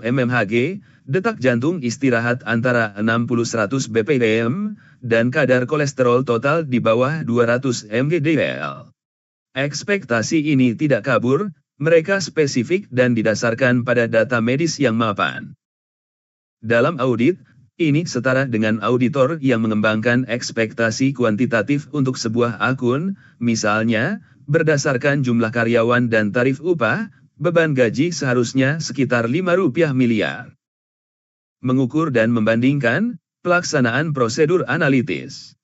Speaker 1: mmHg, detak jantung istirahat antara 60-100 bpm, dan kadar kolesterol total di bawah 200 mg/dl. Ekspektasi ini tidak kabur, mereka spesifik dan didasarkan pada data medis yang mapan. Dalam audit, ini setara dengan auditor yang mengembangkan ekspektasi kuantitatif untuk sebuah akun, misalnya, berdasarkan jumlah karyawan dan tarif upah, beban gaji seharusnya sekitar Rp5 miliar. Mengukur dan membandingkan pelaksanaan prosedur analitis.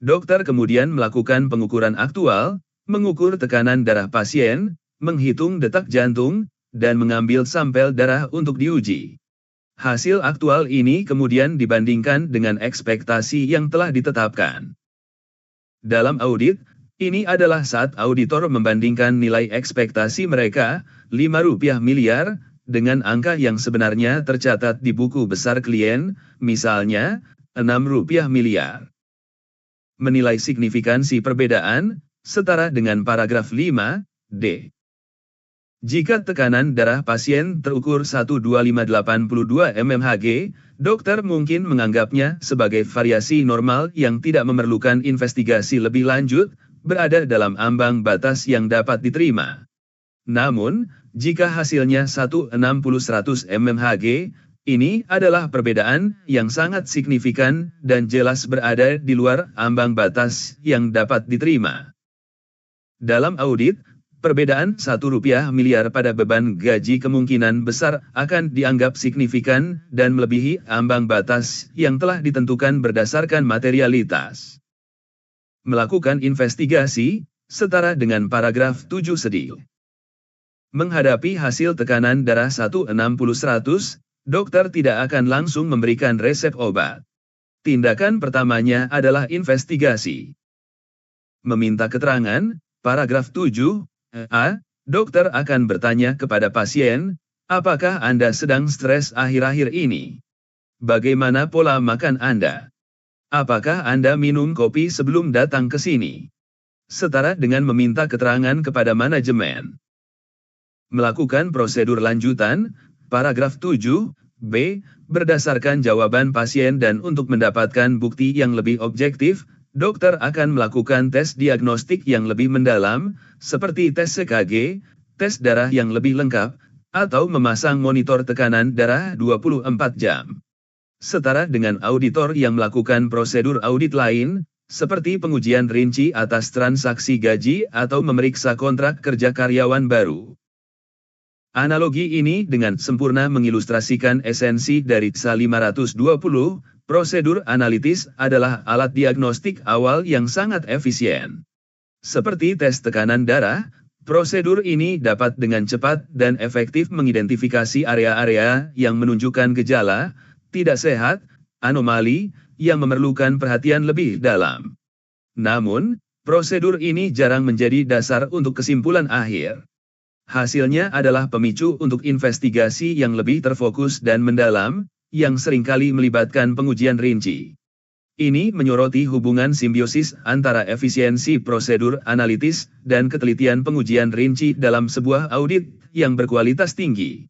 Speaker 1: Dokter kemudian melakukan pengukuran aktual, mengukur tekanan darah pasien, menghitung detak jantung, dan mengambil sampel darah untuk diuji. Hasil aktual ini kemudian dibandingkan dengan ekspektasi yang telah ditetapkan. Dalam audit, ini adalah saat auditor membandingkan nilai ekspektasi mereka, Rp5 miliar, dengan angka yang sebenarnya tercatat di buku besar klien, misalnya Rp6 miliar. Menilai signifikansi perbedaan, setara dengan paragraf 5D. Jika tekanan darah pasien terukur 125/82 mmHg, dokter mungkin menganggapnya sebagai variasi normal yang tidak memerlukan investigasi lebih lanjut, berada dalam ambang batas yang dapat diterima. Namun, jika hasilnya 160/100 mmHg, ini adalah perbedaan yang sangat signifikan dan jelas berada di luar ambang batas yang dapat diterima. Dalam audit, perbedaan Rp1 miliar pada beban gaji kemungkinan besar akan dianggap signifikan dan melebihi ambang batas yang telah ditentukan berdasarkan materialitas. Melakukan investigasi, setara dengan paragraf 7D. Menghadapi hasil tekanan darah 160/100, dokter tidak akan langsung memberikan resep obat. Tindakan pertamanya adalah investigasi. Meminta keterangan, paragraf 7A, dokter akan bertanya kepada pasien, apakah Anda sedang stres akhir-akhir ini? Bagaimana pola makan Anda? Apakah Anda minum kopi sebelum datang ke sini? Setara dengan meminta keterangan kepada manajemen. Melakukan prosedur lanjutan, paragraf 7B, berdasarkan jawaban pasien dan untuk mendapatkan bukti yang lebih objektif, dokter akan melakukan tes diagnostik yang lebih mendalam, seperti tes EKG, tes darah yang lebih lengkap, atau memasang monitor tekanan darah 24 jam. Setara dengan auditor yang melakukan prosedur audit lain, seperti pengujian rinci atas transaksi gaji atau memeriksa kontrak kerja karyawan baru. Analogi ini dengan sempurna mengilustrasikan esensi dari SA 520, prosedur analitis adalah alat diagnostik awal yang sangat efisien. Seperti tes tekanan darah, prosedur ini dapat dengan cepat dan efektif mengidentifikasi area-area yang menunjukkan gejala tidak sehat, anomali, yang memerlukan perhatian lebih dalam. Namun, prosedur ini jarang menjadi dasar untuk kesimpulan akhir. Hasilnya adalah pemicu untuk investigasi yang lebih terfokus dan mendalam, yang seringkali melibatkan pengujian rinci. Ini menyoroti hubungan simbiosis antara efisiensi prosedur analitis dan ketelitian pengujian rinci dalam sebuah audit yang berkualitas tinggi.